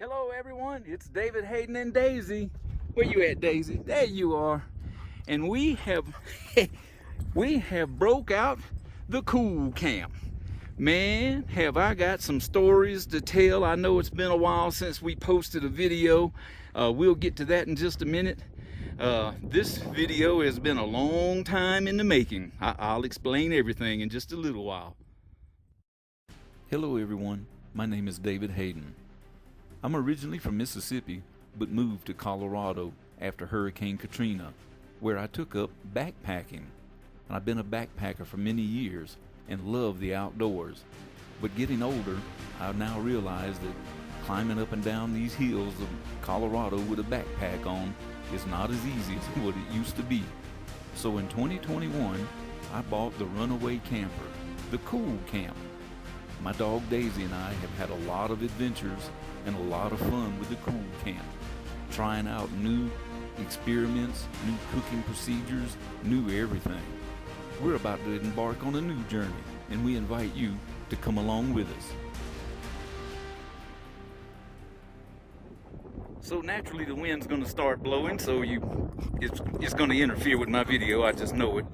Hello everyone, it's David, Hayden, and Daisy. Where you at, Daisy? There you are. And we have broke out the cool camp. Man, have I got some stories to tell. I know it's been a while since we posted a video. We'll get to that in just a minute. This video has been a long time in the making. I'll explain everything in just a little while. Hello everyone, my name is David Hayden. I'm originally from Mississippi, but moved to Colorado after Hurricane Katrina, where I took up backpacking. And I've been a backpacker for many years and love the outdoors. But getting older, I now realize that climbing up and down these hills of Colorado with a backpack on is not as easy as what it used to be. So in 2021, I bought the Runaway camper, the Cool Camp. My dog Daisy and I have had a lot of adventures and a lot of fun with the Cool Camp, trying out new experiments, new cooking procedures, new everything. We're about to embark on a new journey, and we invite you to come along with us. So naturally the wind's going to start blowing, so it's going to interfere with my video, I just know it.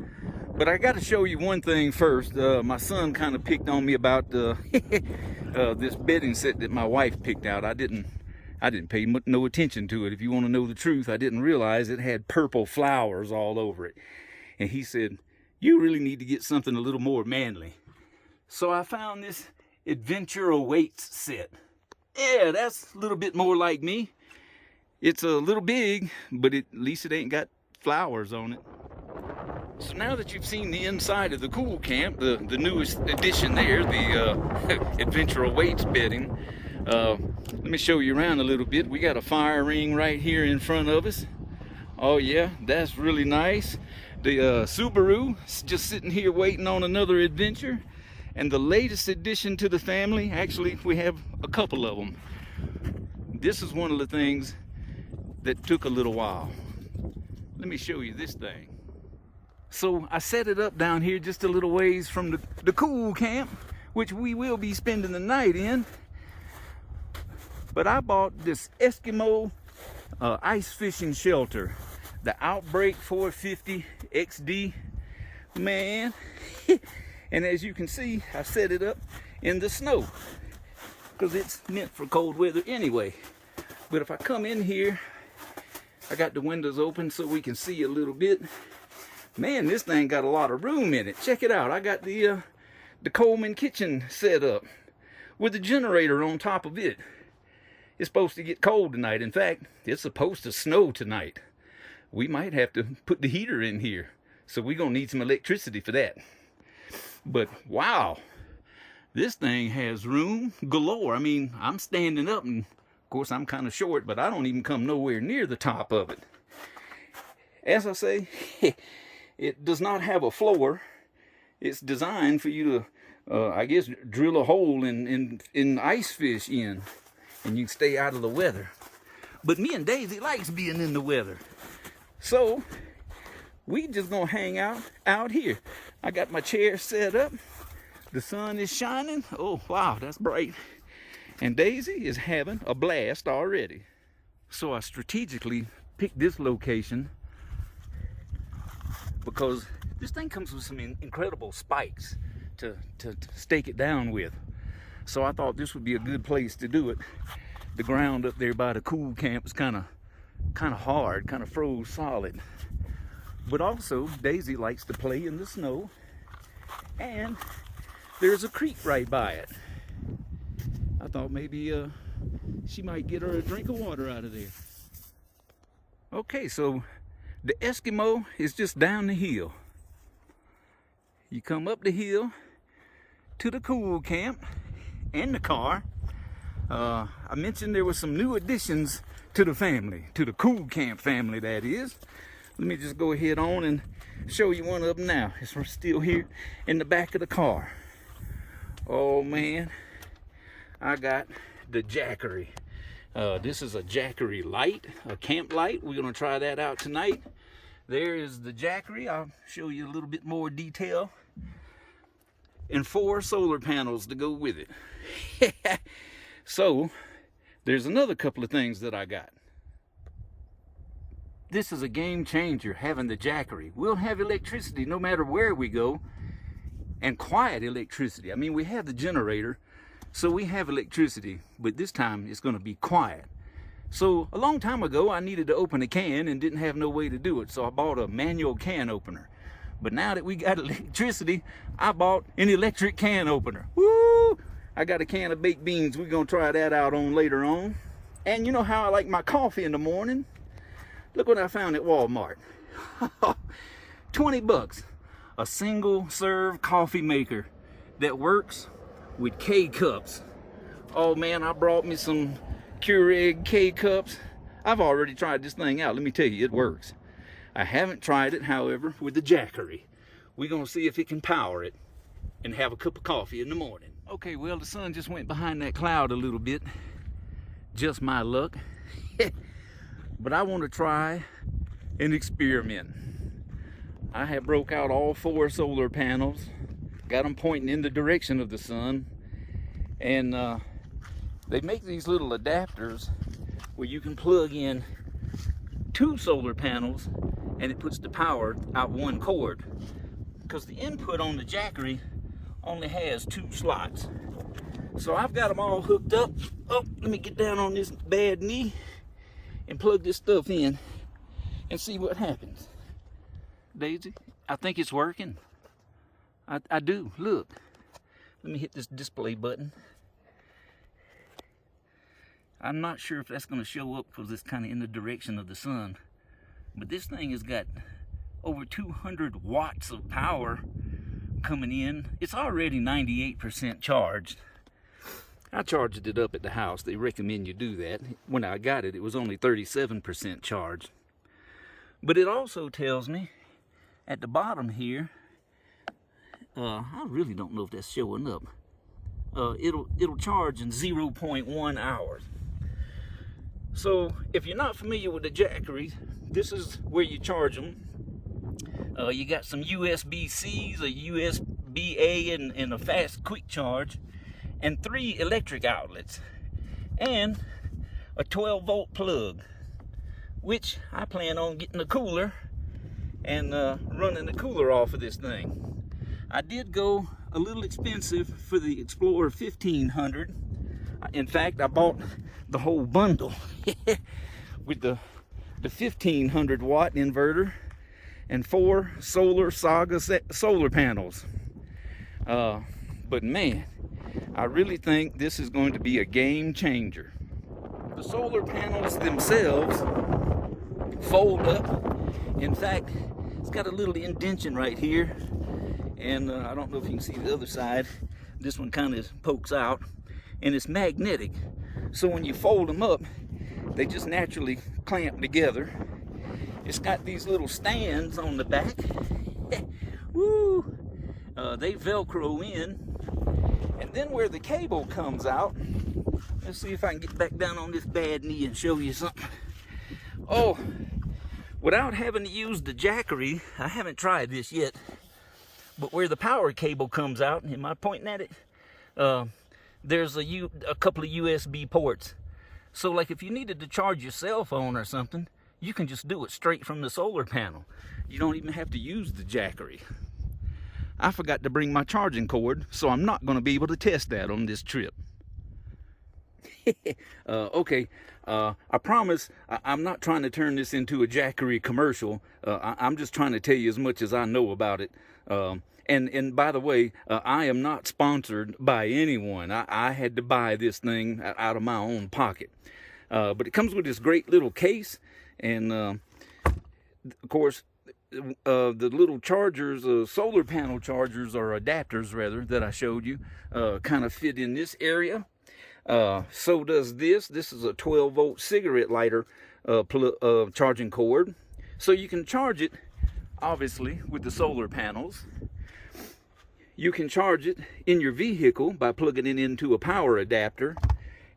But I got to show you one thing first. My son kind of picked on me about this bedding set that my wife picked out. I didn't pay no attention to it. If you want to know the truth, I didn't realize it had purple flowers all over it. And he said, "You really need to get something a little more manly." So I found this Adventure Awaits set. Yeah, that's a little bit more like me. It's a little big, but at least it ain't got flowers on it. So now that you've seen the inside of the Cool Camp, the newest addition there, the Adventure Awaits bedding, let me show you around a little bit. We got a fire ring right here in front of us. Oh yeah, that's really nice. The Subaru is just sitting here waiting on another adventure. And the latest addition to the family, actually we have a couple of them. This is one of the things that took a little while. Let me show you this thing. So I set it up down here just a little ways from the Cool Camp, which we will be spending the night in. But I bought this Eskimo ice fishing shelter, the Outbreak 450 XD. Man, and as you can see, I set it up in the snow because it's meant for cold weather anyway. But if I come in here, I got the windows open so we can see a little bit. Man, this thing got a lot of room in it. Check it out. I got the Coleman kitchen set up with the generator on top of it. It's supposed to get cold tonight. In fact, it's supposed to snow tonight. We might have to put the heater in here. So we're going to need some electricity for that. But wow, this thing has room galore. I mean, I'm standing up, and of course I'm kind of short, but I don't even come nowhere near the top of it. As I say, it does not have a floor. It's designed for you to, I guess, drill a hole in ice fish in, and you can stay out of the weather. But me and Daisy likes being in the weather. So we just gonna hang out here. I got my chair set up. The sun is shining. Oh, wow, that's bright. And Daisy is having a blast already. So I strategically picked this location because this thing comes with some incredible spikes to stake it down with. So I thought this would be a good place to do it. The ground up there by the Cool Camp is kind of hard, kind of froze solid. But also, Daisy likes to play in the snow, and there's a creek right by it. I thought maybe she might get her a drink of water out of there. Okay, so the Eskimo is just down the hill. You come up the hill to the Cool Camp and the car. I mentioned there were some new additions to the family, to the Cool Camp family, that is. Let me just go ahead on and show you one of them now. It's still here in the back of the car. Oh man, I got the Jackery. This is a Jackery light, a camp light. We're gonna try that out tonight. There is the Jackery. I'll show you a little bit more detail. And 4 solar panels to go with it. So There's another couple of things that I got. This is a game changer, having the Jackery. We'll have electricity no matter where we go, and quiet electricity. I mean, we have the generator, so we have electricity, but this time it's going to be quiet. So a long time ago, I needed to open a can and didn't have no way to do it, so I bought a manual can opener. But now that we got electricity, I bought an electric can opener. Woo! I got a can of baked beans. We're going to try that out on later on. And you know how I like my coffee in the morning? Look what I found at Walmart. 20 bucks. A single serve coffee maker that works with K-cups. Oh man, I brought me some Keurig K-cups. I've already tried this thing out. Let me tell you, it works. I haven't tried it, however, with the Jackery. We're going to see if it can power it and have a cup of coffee in the morning. Okay, well, the sun just went behind that cloud a little bit. Just my luck. But I want to try an experiment. I have broke out all 4 solar panels, got them pointing in the direction of the sun, and they make these little adapters where you can plug in 2 solar panels and it puts the power out one cord, because the input on the Jackery only has 2 slots. So I've got them all hooked up. Oh, let me get down on this bad knee and plug this stuff in and see what happens. Daisy, I think it's working. I do. Look, let me hit this display button. I'm not sure if that's going to show up because it's kind of in the direction of the sun, but this thing has got over 200 watts of power coming in. It's already 98% charged. I charged it up at the house. They recommend you do that. When I got it, it was only 37% charged. But it also tells me at the bottom here, I really don't know if that's showing up. It'll charge in 0.1 hours. So if you're not familiar with the Jackery, this is where you charge them. You got some USB-Cs, a USB-A, and a fast quick charge, and 3 electric outlets, and a 12-volt plug, which I plan on getting a cooler and running the cooler off of this thing. I did go a little expensive for the Explorer 1500. In fact, I bought the whole bundle with the 1500 watt inverter and 4 Solar Saga solar panels. But man, I really think this is going to be a game changer. The solar panels themselves fold up. In fact, it's got a little indention right here, and I don't know if you can see the other side. This one kind of pokes out, and it's magnetic. So when you fold them up, they just naturally clamp together. It's got these little stands on the back. Woo! They Velcro in. And then where the cable comes out, let's see if I can get back down on this bad knee and show you something. Oh, without having to use the Jackery, I haven't tried this yet, but where the power cable comes out, am I pointing at it? There's a couple of USB ports. So like if you needed to charge your cell phone or something, you can just do it straight from the solar panel. You don't even have to use the Jackery. I forgot to bring my charging cord, so I'm not going to be able to test that on this trip. Okay, I promise I'm not trying to turn this into a Jackery commercial. I'm just trying to tell you as much as I know about it. And by the way, I am not sponsored by anyone. I had to buy this thing out of my own pocket. But it comes with this great little case, and of course, the little chargers, solar panel chargers, or adapters rather, that I showed you, kind of fit in this area. So does this. This is a 12-volt cigarette lighter charging cord. So you can charge it, obviously, with the solar panels. You can charge it in your vehicle by plugging it into a power adapter.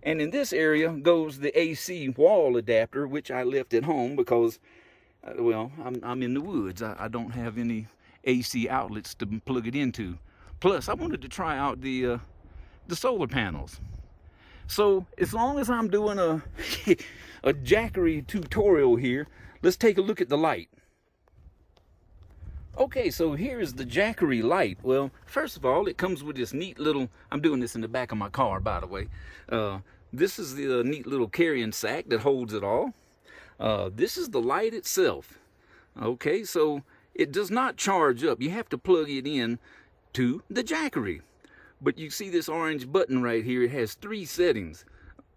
And in this area goes the AC wall adapter, which I left at home because, well, I'm in the woods. I don't have any AC outlets to plug it into. Plus, I wanted to try out the solar panels. So as long as I'm doing a a Jackery tutorial here, let's take a look at the light. Okay, so here is the Jackery light. Well, first of all, it comes with this neat little, I'm doing this in the back of my car, by the way. This is the neat little carrying sack that holds it all. This is the light itself. Okay, so it does not charge up. You have to plug it in to the Jackery. But you see this orange button right here, it has 3 settings: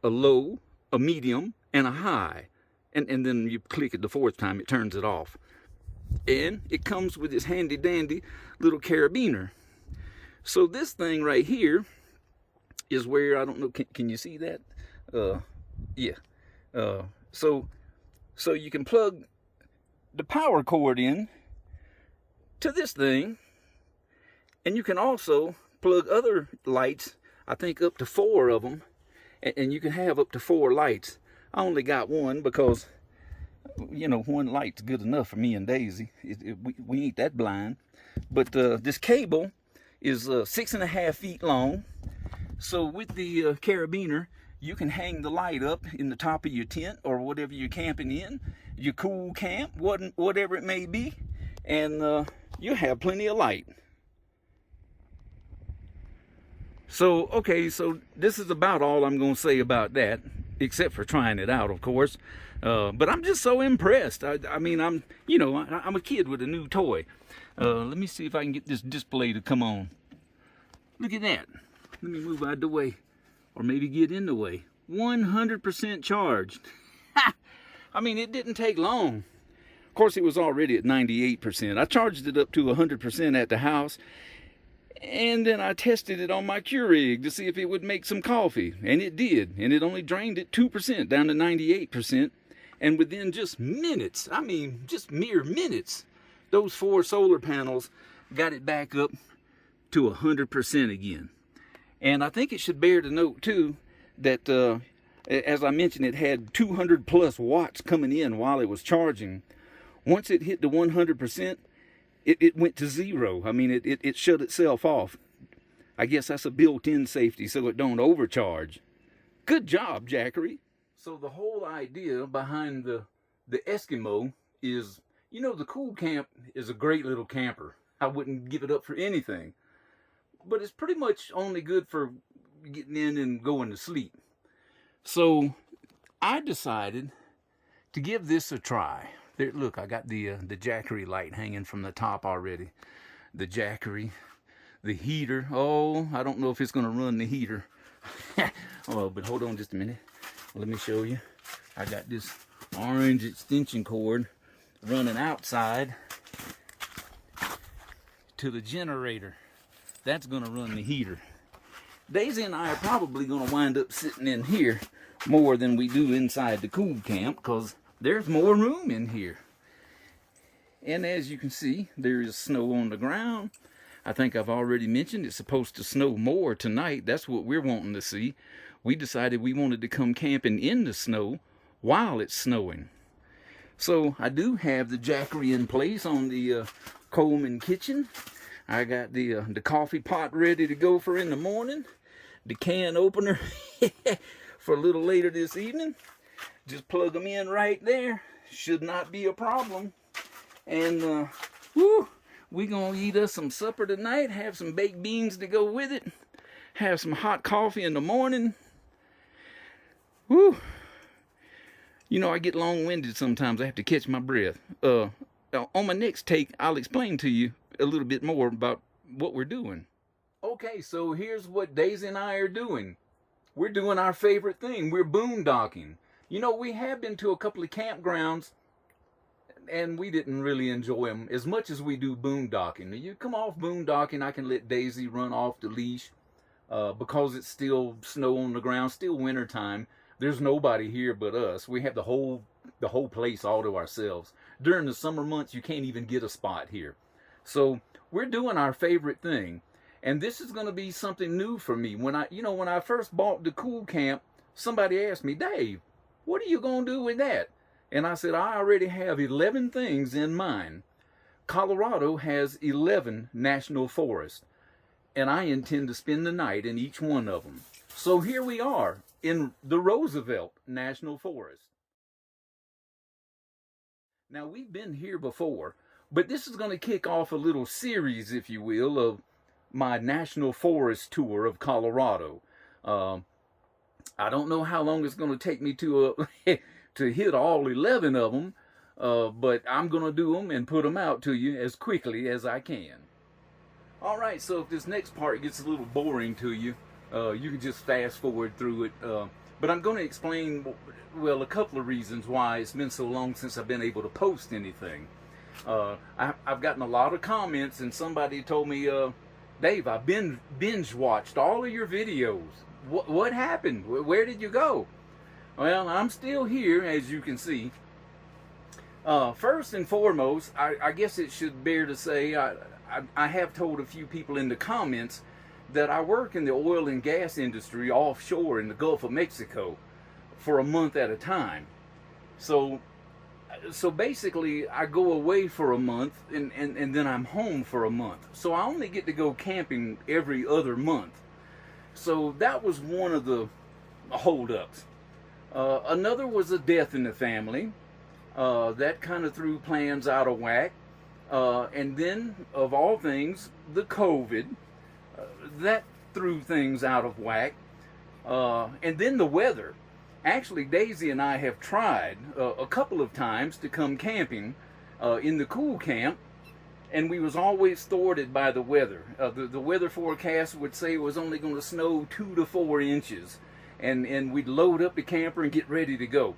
a low, a medium, and a high. And then you click it the 4th time, it turns it off. And it comes with this handy dandy little carabiner. So this thing right here is where, I don't know, can you see that? Yeah. So you can plug the power cord in to this thing, and you can also plug other lights, I think up to 4 of them, and you can have up to 4 lights. I only got one because, you know, 1 light's good enough for me and Daisy. We ain't that blind. But this cable is 6.5 feet long. So with the carabiner, you can hang the light up in the top of your tent or whatever you're camping in, your cool camp, whatever it may be, and you'll have plenty of light. So, okay, so this is about all I'm going to say about that, except for trying it out, of course. But I'm just so impressed. I mean, I'm a kid with a new toy. Let me see if I can get this display to come on. Look at that. Let me move out of the way, or maybe get in the way. 100% charged. I mean, it didn't take long. Of course, it was already at 98%. I charged it up to 100% at the house, and then I tested it on my Keurig to see if it would make some coffee, and it did. And it only drained it 2% down to 98%. And within just minutes, I mean, just mere minutes, those 4 solar panels got it back up to 100% again. And I think it should bear to note, too, that as I mentioned, it had 200 plus watts coming in while it was charging. Once it hit the 100%, it went to 0. I mean, it shut itself off. I guess that's a built-in safety so it don't overcharge. Good job, Jackery. So the whole idea behind the Eskimo is, you know, the Cool Camp is a great little camper. I wouldn't give it up for anything. But it's pretty much only good for getting in and going to sleep. So I decided to give this a try. There, look, I got the Jackery light hanging from the top already. The Jackery, the heater. Oh, I don't know if it's going to run the heater. Oh, but hold on just a minute. Let me show you. I got this orange extension cord running outside to the generator. That's going to run the heater. Daisy and I are probably going to wind up sitting in here more than we do inside the Cool Camp because there's more room in here. And as you can see, there is snow on the ground. I think I've already mentioned it's supposed to snow more tonight. That's what we're wanting to see. We decided we wanted to come camping in the snow while it's snowing. So I do have the Jackery in place on the Coleman kitchen. I got the coffee pot ready to go for in the morning. The can opener for a little later this evening. Just plug them in right there. Should not be a problem. And we're going to eat us some supper tonight. Have some baked beans to go with it. Have some hot coffee in the morning. Woo! You know, I get long-winded sometimes. I have to catch my breath. On my next take, I'll explain to you a little bit more about what we're doing. Okay, so here's what Daisy and I are doing. We're doing our favorite thing. We're boondocking. You know, we have been to a couple of campgrounds, and we didn't really enjoy them as much as we do boondocking. You come off boondocking, I can let Daisy run off the leash because it's still snow on the ground, still winter time. There's nobody here but us. We have the whole place all to ourselves. During the summer months, you can't even get a spot here. So we're doing our favorite thing. And this is going to be something new for me. When I first bought the Cool Camp, somebody asked me, Dave, what are you going to do with that? And I said, I already have 11 things in mind. Colorado has 11 national forests, and I intend to spend the night in each one of them. So here we are in the Roosevelt National Forest. Now, we've been here before, but this is going to kick off a little series, if you will, of my National Forest tour of Colorado. I don't know how long it's going to take me to to hit all 11 of them, but I'm going to do them and put them out to you as quickly as I can. All right, so if this next part gets a little boring to you, you can just fast forward through it. But I'm going to explain, well, a couple of reasons why it's been so long since I've been able to post anything. I've gotten a lot of comments, and somebody told me, Dave, I've binge watched all of your videos. What happened? Where did you go? Well, I'm still here, as you can see. First and foremost, I guess it should bear to say, I have told a few people in the comments that I work in the oil and gas industry offshore in the Gulf of Mexico for a month at a time. So basically I go away for a month and then I'm home for a month. So I only get to go camping every other month. So that was one of the holdups. Another was a death in the family. That kind of threw plans out of whack. And then, of all things, the COVID, that threw things out of whack. And then the weather. Actually, Daisy and I have tried a couple of times to come camping in the cool camp, and we was always thwarted by the weather. The weather forecast would say it was only going to snow 2 to 4 inches, and we'd load up the camper and get ready to go.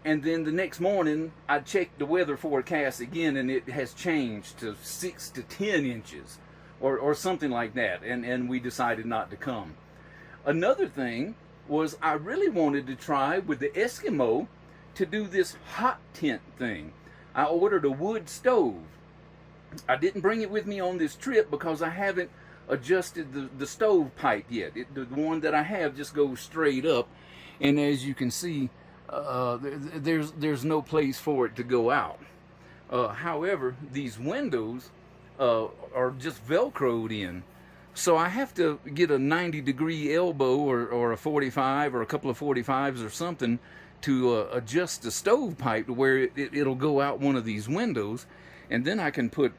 And then the next morning, I checked the weather forecast again, and it has changed to 6 to 10 inches, or something like that, and we decided not to come. Another thing was I really wanted to try with the Eskimo to do this hot tent thing. I ordered a wood stove. I didn't bring it with me on this trip because I haven't adjusted the stove pipe yet. The one that I have just goes straight up, and as you can see, there's no place for it to go out. However, these windows are just velcroed in, so I have to get a 90-degree elbow or a 45 or a couple of 45s or something to adjust the stovepipe to where it'll go out one of these windows, and then I can put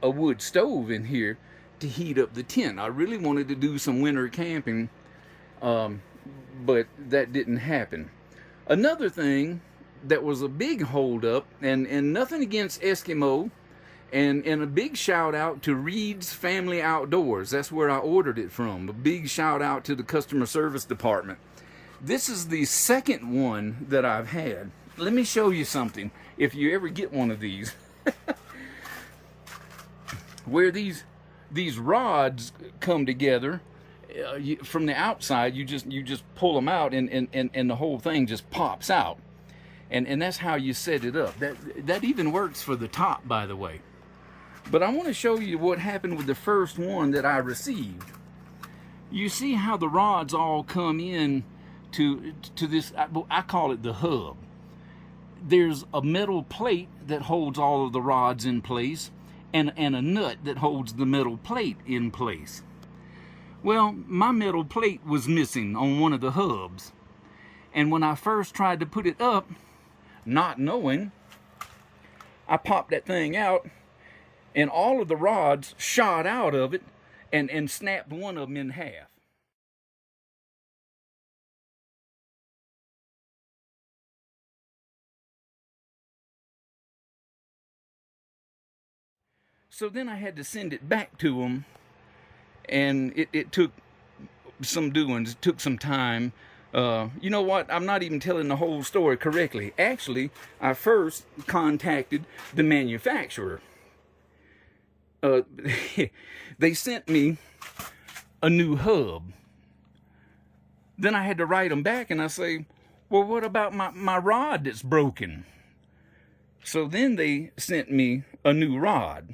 a wood stove in here to heat up the tent. I really wanted to do some winter camping, but that didn't happen. Another thing that was a big holdup, and nothing against Eskimo, and a big shout out to Reed's Family Outdoors. That's where I ordered it from. A big shout out to the customer service department. This is the second one that I've had. Let me show you something, if you ever get one of these. Where these rods come together, from the outside, you just pull them out, and the whole thing just pops out, and that's how you set it up. That even works for the top, by the way. But I want to show you what happened with the first one that I received. You see how the rods all come in to this, I call it the hub. There's a metal plate that holds all of the rods in place, and a nut that holds the metal plate in place. Well, my metal plate was missing on one of the hubs. And when I first tried to put it up, not knowing, I popped that thing out, and all of the rods shot out of it and snapped one of them in half. So then I had to send it back to them, and it took some doings. It took some time. You know what? I'm not even telling the whole story correctly. Actually, I first contacted the manufacturer. They sent me a new hub. Then I had to write them back, and I say, well, what about my rod that's broken? So then they sent me a new rod.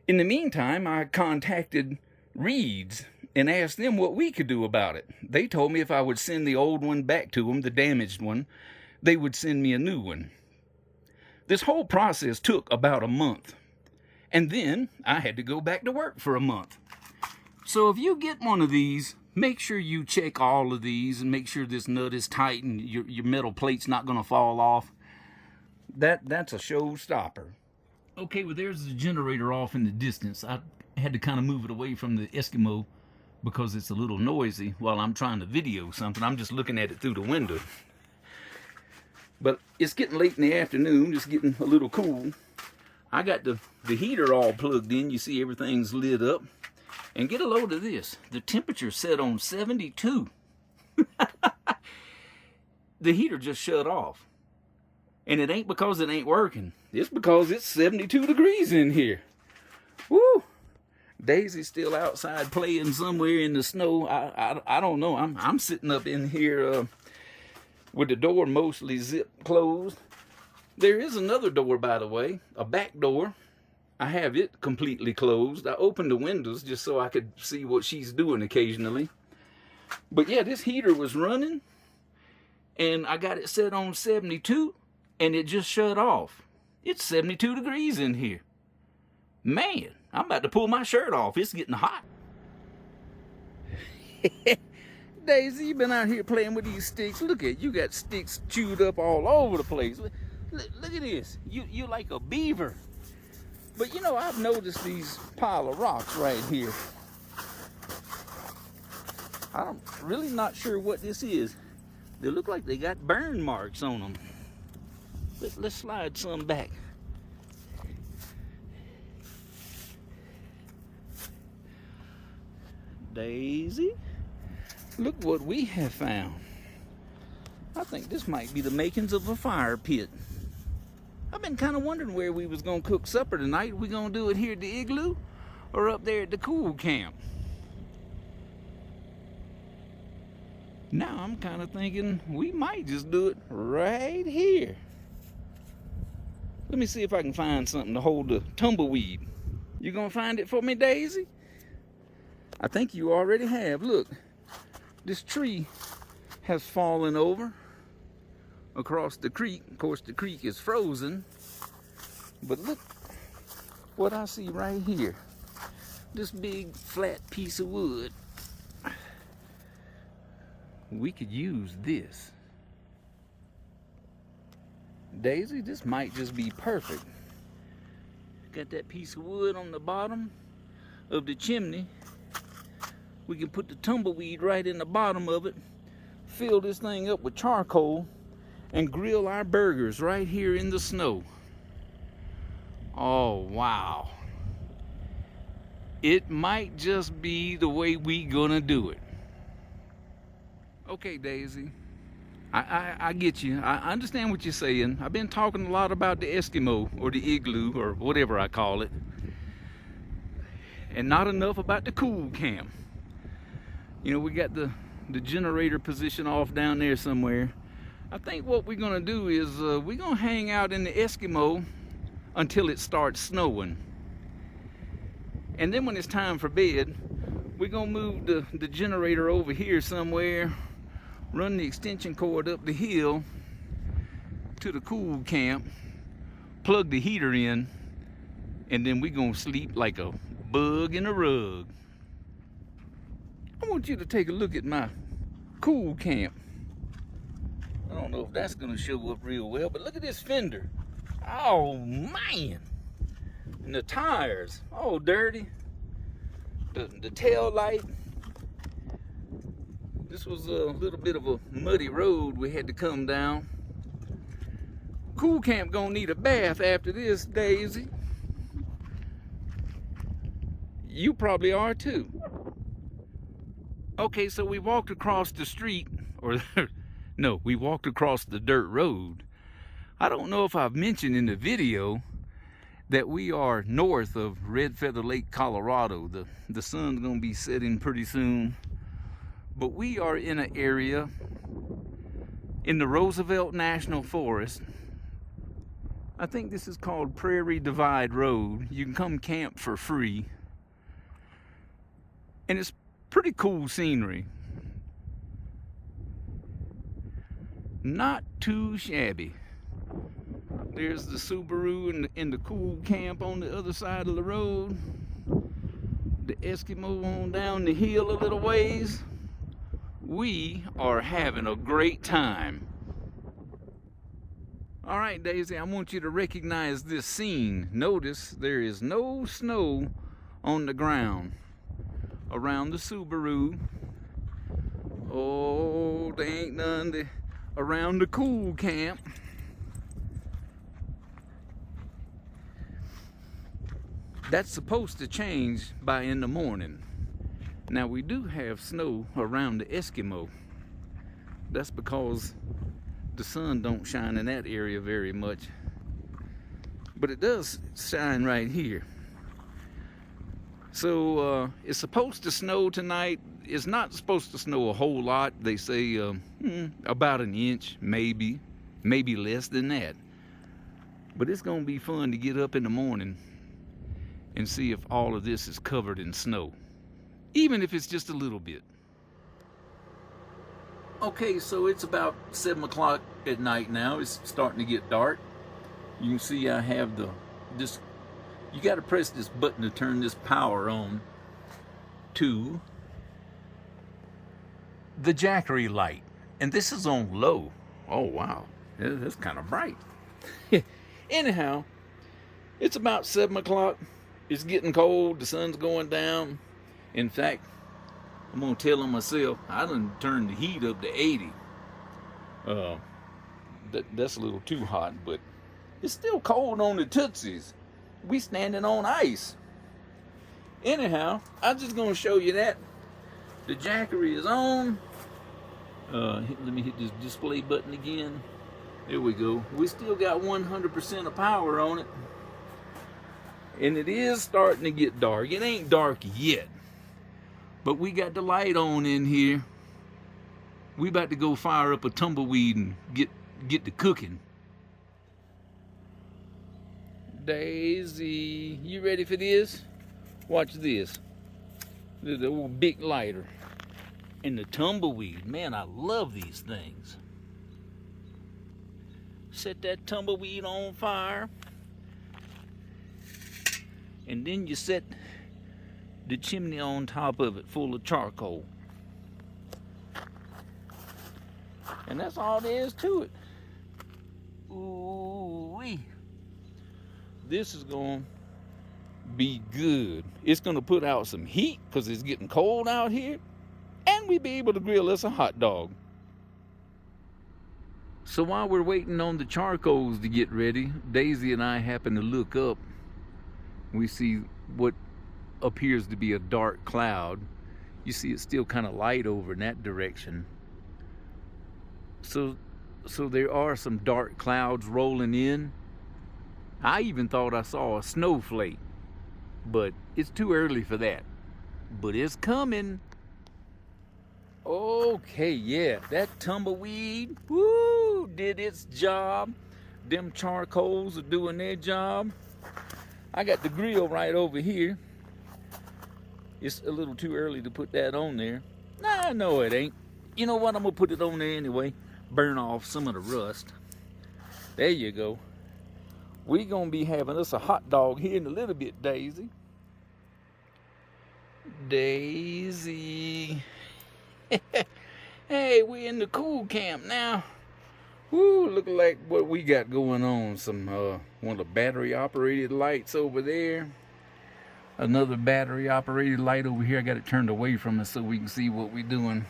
In the meantime, I contacted Reed's and asked them what we could do about it. They told me if I would send the old one back to them, the damaged one, they would send me a new one. This whole process took about a month. And then I had to go back to work for a month. So if you get one of these, make sure you check all of these and make sure this nut is tight and your metal plate's not going to fall off. That's a showstopper. Okay, well, there's the generator off in the distance. I had to kind of move it away from the Eskimo because it's a little noisy while I'm trying to video something. I'm just looking at it through the window. But it's getting late in the afternoon, just getting a little cool. I got the heater all plugged in. You see everything's lit up. And get a load of this. The temperature set on 72. The heater just shut off. And it ain't because it ain't working. It's because it's 72 degrees in here. Woo! Daisy's still outside playing somewhere in the snow. I don't know. I'm sitting up in here with the door mostly zipped closed. There is another door, by the way, a back door. I have it completely closed. I opened the windows just so I could see what she's doing occasionally. But yeah, this heater was running, and I got it set on 72, and it just shut off. It's 72 degrees in here. Man, I'm about to pull my shirt off. It's getting hot. Daisy, you been out here playing with these sticks. Look at you, got sticks chewed up all over the place. Look at this. You're like a beaver. But you know, I've noticed these pile of rocks right here. I'm really not sure what this is. They look like they got burn marks on them. Let's slide some back. Daisy, look what we have found. I think this might be the makings of a fire pit. I've been kind of wondering where we was going to cook supper tonight. We going to do it here at the igloo or up there at the cool camp? Now I'm kind of thinking we might just do it right here. Let me see if I can find something to hold the tumbleweed. You gonna find it for me, Daisy? I think you already have. Look, this tree has fallen over across the creek. Of course, the creek is frozen. But look what I see right here. This big flat piece of wood. We could use this. Daisy, this might just be perfect. Got that piece of wood on the bottom of the chimney. We can put the tumbleweed right in the bottom of it, fill this thing up with charcoal, and grill our burgers right here in the snow. Oh, wow. It might just be the way we gonna do it. Okay, Daisy. I get you. I understand what you're saying. I've been talking a lot about the Eskimo or the igloo or whatever I call it, and not enough about the cool camp. You know, we got the generator position off down there somewhere. I think what we're gonna do is we're gonna hang out in the Eskimo until it starts snowing, and then when it's time for bed, we're gonna move the generator over here somewhere, run the extension cord up the hill to the cool camp, plug the heater in, and then we're gonna sleep like a bug in a rug. I want you to take a look at my cool camp. I don't know if that's gonna show up real well, but look at this fender. Oh man! And the tires, all dirty. The tail light. This was a little bit of a muddy road we had to come down. Cool camp gonna need a bath after this, Daisy. You probably are too. Okay, so we walked across the street, or no, we walked across the dirt road. I don't know if I've mentioned in the video that we are north of Red Feather Lake, Colorado. The sun's gonna be setting pretty soon. But we are in an area in the Roosevelt National Forest. I think this is called Prairie Divide Road. You can come camp for free. And it's pretty cool scenery. Not too shabby. There's the Subaru and the cool camp on the other side of the road. the Eskimo on down the hill a little ways. We are having a great time. All right, Daisy, I want you to recognize this scene. Notice there is no snow on the ground around the Subaru. Oh, there ain't none around the cool camp. That's supposed to change by in the morning. Now we do have snow around the Eskimo. That's because the sun don't shine in that area very much. But it does shine right here. So it's supposed to snow tonight. It's not supposed to snow a whole lot. They say about an inch, maybe less than that. But it's gonna be fun to get up in the morning and see if all of this is covered in snow, even if it's just a little bit. Okay, so it's about 7 o'clock at night now. It's starting to get dark. You can see I have this. You got to press this button to turn this power on to the Jackery light, and this is on low. Oh wow, that's kind of bright. Anyhow, it's about 7 o'clock. It's getting cold. The sun's going down. In fact, I'm gonna tell on myself, I done turned the heat up to 80. That's a little too hot, but it's still cold on the tootsies. We standing on ice. Anyhow, I'm just gonna show you that the Jackery is on. Let me hit this display button again. There we go. We still got 100% of power on it. And it is starting to get dark. It ain't dark yet, but we got the light on in here. We about to go fire up a tumbleweed and get to cooking. Daisy, you ready for this? Watch this. The old big lighter and the tumbleweed. Man, I love these things. Set that tumbleweed on fire. And then you set the chimney on top of it full of charcoal. And that's all there is to it. Ooh-wee. This is going to be good. It's going to put out some heat because it's getting cold out here. And we'll be able to grill us a hot dog. So while we're waiting on the charcoals to get ready, Daisy and I happen to look up. We see what appears to be a dark cloud. You see it's still kind of light over in that direction. So there are some dark clouds rolling in. I even thought I saw a snowflake, but it's too early for that. But it's coming. Okay, yeah, that tumbleweed, woo, did its job. Them charcoals are doing their job. I got the grill right over here. It's a little too early to put that on there. Nah, no it ain't. You know what, I'm gonna put it on there anyway. Burn off some of the rust. There you go. We're gonna be having us a hot dog here in a little bit, Daisy. Daisy. Hey, we're in the cool camp now. Woo, look like what we got going on. Some one of the battery operated lights over there. Another battery operated light over here. I got it turned away from us so we can see what we're doing.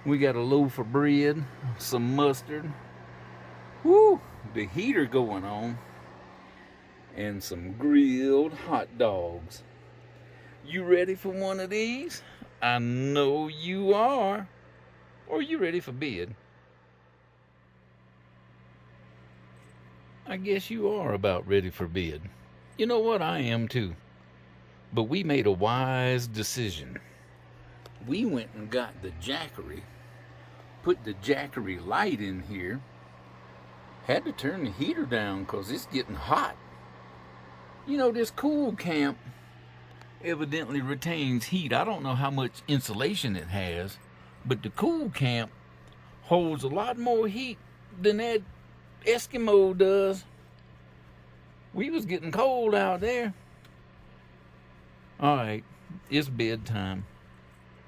We got a loaf of bread, some mustard. Woo, the heater going on. And some grilled hot dogs. You ready for one of these? I know you are. Or you ready for bed? I guess you are about ready for bed. You know what? I am too. But we made a wise decision. We went and got the Jackery, put the Jackery light in here, had to turn the heater down because it's getting hot. You know, this cool camp evidently retains heat. I don't know how much insulation it has, but the cool camp holds a lot more heat than that Eskimo does. We was getting cold out there. All right, It's bedtime.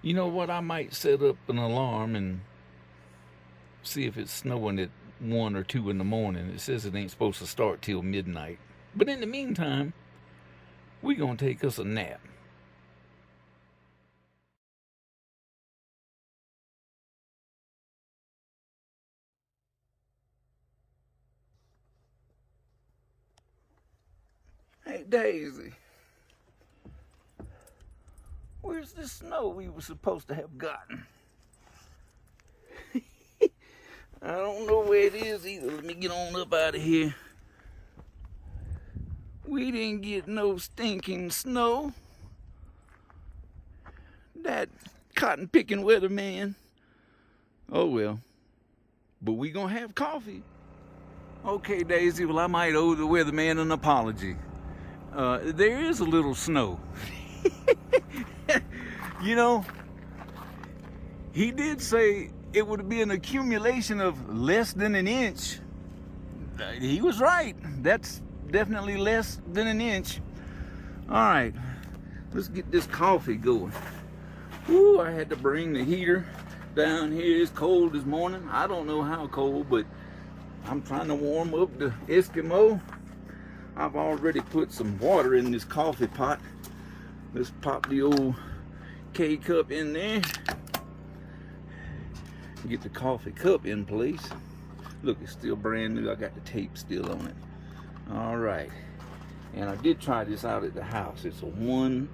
You know what? I might set up an alarm and see if it's snowing at 1 or 2 in the morning. It says it ain't supposed to start till midnight. But in the meantime, we gonna take us a nap. Hey, Daisy. Where's the snow we were supposed to have gotten? I don't know where it is either. Let me get on up out of here. We didn't get no stinking snow. That cotton picking weatherman. Oh well. But we gonna have coffee. Okay, Daisy, well I might owe the weatherman an apology. There is a little snow. You know, he did say it would be an accumulation of less than an inch. He was right. That's definitely less than an inch. All right, let's get this coffee going. Ooh, I had to bring the heater down here. It's cold this morning. I don't know how cold, but I'm trying to warm up the Eskimo. I've already put some water in this coffee pot. Let's pop the old K-cup in there. Get the coffee cup in place. Look, it's still brand new. I got the tape still on it. All right. And I did try this out at the house. It's a one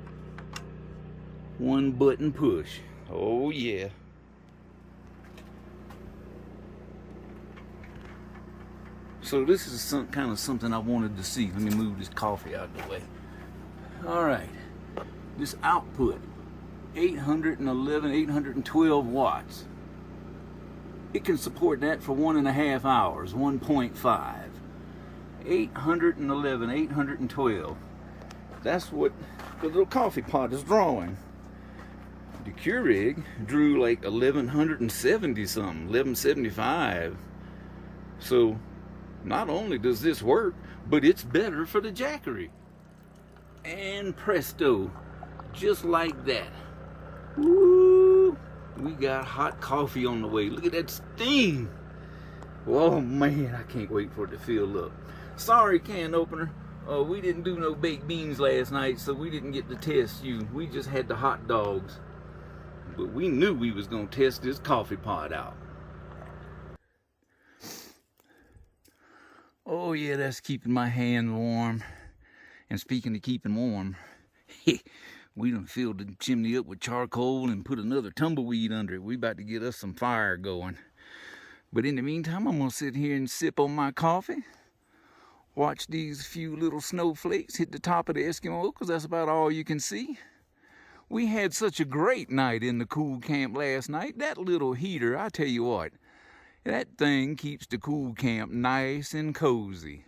button push. Oh yeah. So this is kind of something I wanted to see. Let me move this coffee out of the way. All right. This output, 812 watts. It can support that for 1.5 hours, 1.5. 812. That's what the little coffee pot is drawing. The Keurig drew like 1170 something, 1175. So not only does this work, but it's better for the Jackery. And presto, just like that. Woo! We got hot coffee on the way. Look at that steam. Oh man, I can't wait for it to fill up. Sorry, can opener. We didn't do no baked beans last night, so we didn't get to test you. We just had the hot dogs. But we knew we was gonna test this coffee pot out. Oh yeah, that's keeping my hand warm. And speaking of keeping warm, we done filled the chimney up with charcoal and put another tumbleweed under it. We about to get us some fire going. But in the meantime, I'm gonna sit here and sip on my coffee. Watch these few little snowflakes hit the top of the Eskimo, because that's about all you can see. We had such a great night in the cool camp last night. That little heater, I tell you what, that thing keeps the cool camp nice and cozy.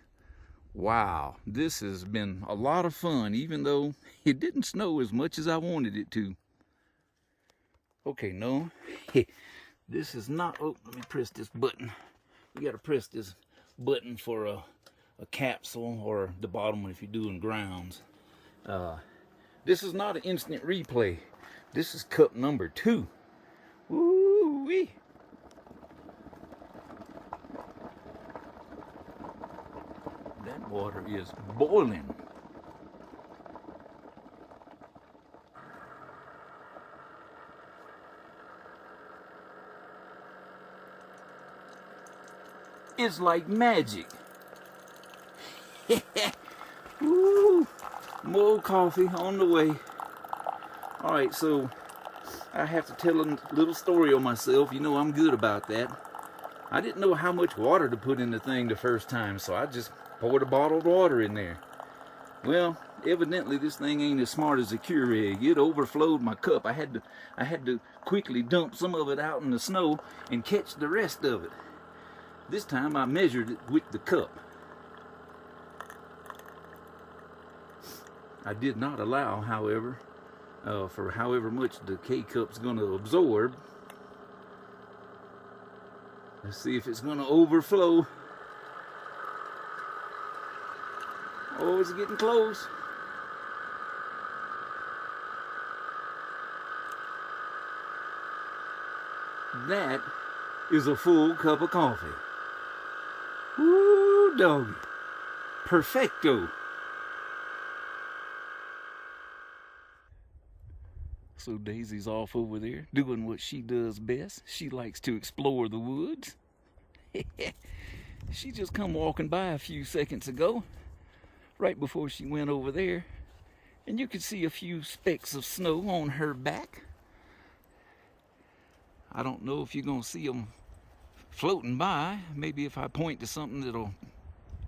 Wow, this has been a lot of fun, even though it didn't snow as much as I wanted it to. Okay, no, this is not, oh, let me press this button. You gotta press this button for a capsule, or the bottom one if you're doing grounds. This is not an instant replay. This is cup number 2. Woo-wee. That water is boiling. It's like magic. Woo! More coffee on the way. All right, so I have to tell a little story on myself. You know I'm good about that. I didn't know how much water to put in the thing the first time, so I just poured a bottle of water in there. Well, evidently this thing ain't as smart as a Keurig. It overflowed my cup. I had to quickly dump some of it out in the snow and catch the rest of it. This time I measured it with the cup. I did not allow, however, for however much the K-cup's going to absorb. Let's see if it's going to overflow. Oh, it's getting close. That is a full cup of coffee. Woo, doggy. Perfecto. So Daisy's off over there doing what she does best. She likes to explore the woods. She just come walking by a few seconds ago, right before she went over there, and you could see a few specks of snow on her back. I don't know if you're gonna see them floating by. Maybe if I point to something that'll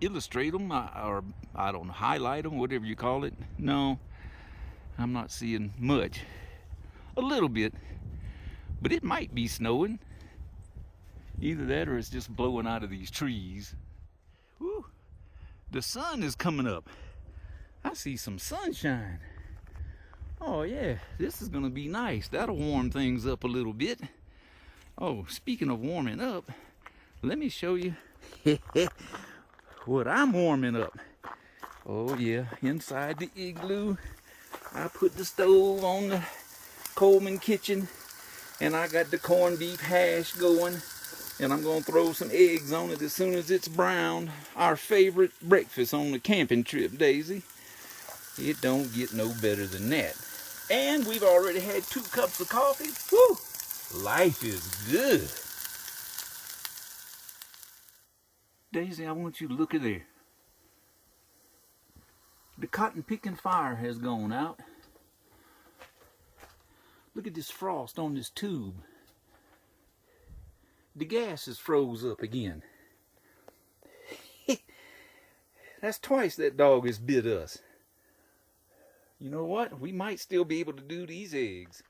illustrate them, or I don't know, highlight them, whatever you call it. No, I'm not seeing much. A little bit, but it might be snowing. Either that or it's just blowing out of these trees. Woo. The sun is coming up. I see some sunshine. Oh yeah, this is gonna be nice. That'll warm things up a little bit. Oh, speaking of warming up, let me show you what I'm warming up. Oh yeah, inside the igloo, I put the stove on the Coleman kitchen, and I got the corned beef hash going, and I'm gonna throw some eggs on it as soon as it's browned. Our favorite breakfast on the camping trip, Daisy. It don't get no better than that. And we've already had 2 cups of coffee. Woo! Life is good. Daisy, I want you to look at there. The cotton picking fire has gone out. Look at this frost on this tube. The gas is froze up again. That's twice that dog has bit us. You know what? We might still be able to do these eggs.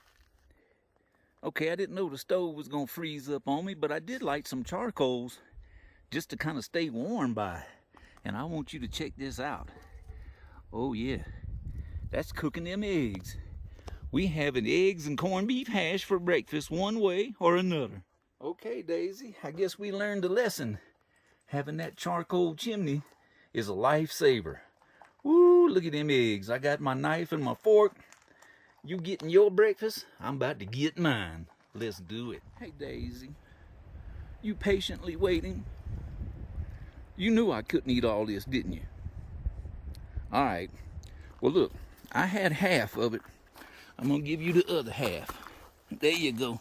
Okay, I didn't know the stove was going to freeze up on me, but I did light some charcoals just to kind of stay warm by. And I want you to check this out. Oh yeah, that's cooking them eggs. We having eggs and corned beef hash for breakfast one way or another. Okay, Daisy, I guess we learned a lesson. Having that charcoal chimney is a lifesaver. Woo, look at them eggs. I got my knife and my fork. You getting your breakfast? I'm about to get mine. Let's do it. Hey, Daisy, you patiently waiting? You knew I couldn't eat all this, didn't you? All right. Well, look, I had half of it. I'm gonna give you the other half. There you go.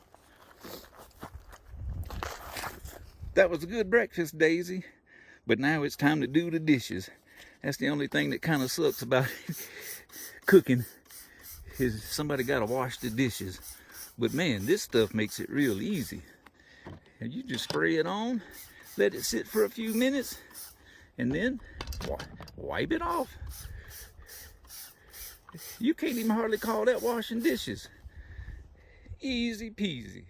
That was a good breakfast, Daisy. But now it's time to do the dishes. That's the only thing that kind of sucks about cooking, is somebody gotta wash the dishes. But man, this stuff makes it real easy. And you just spray it on, let it sit for a few minutes, and then wipe it off. You can't even hardly call that washing dishes. Easy peasy.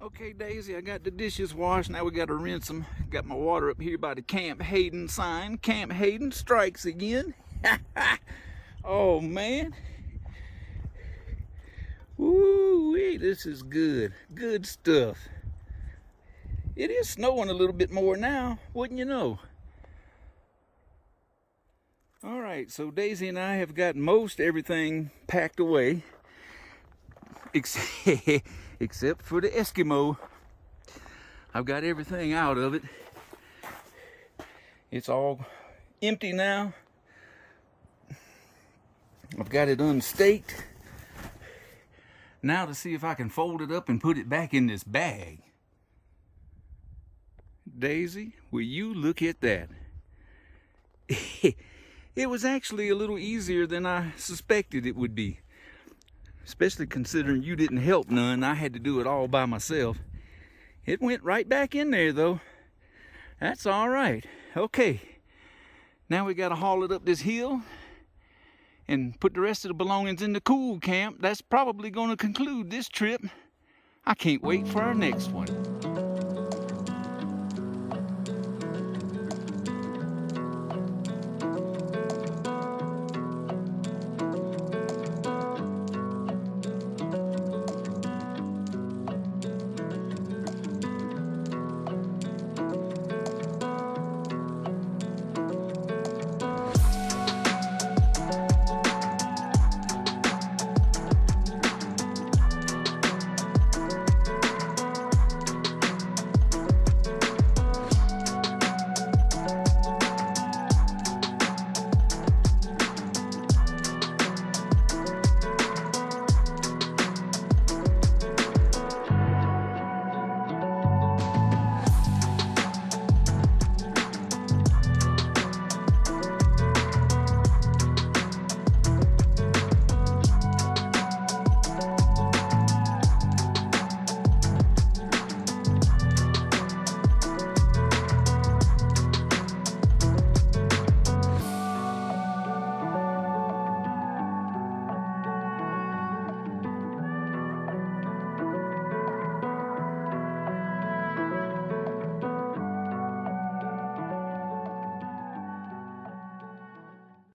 Okay, Daisy, I got the dishes washed. Now we got to rinse them. Got my water up here by the Camp Hayden sign. Camp Hayden strikes again. Oh, man. Woo-wee, this is good. Good stuff. It is snowing a little bit more now, wouldn't you know? All right, so Daisy and I have got most everything packed away, except for the Eskimo. I've got everything out of it. It's all empty now. I've got it unstaked. Now to see if I can fold it up and put it back in this bag. Daisy, will you look at that? It was actually a little easier than I suspected it would be. Especially considering you didn't help none. I had to do it all by myself. It went right back in there though. That's all right. Okay. Now we got to haul it up this hill and put the rest of the belongings in the cool camp. That's probably going to conclude this trip. I can't wait for our next one.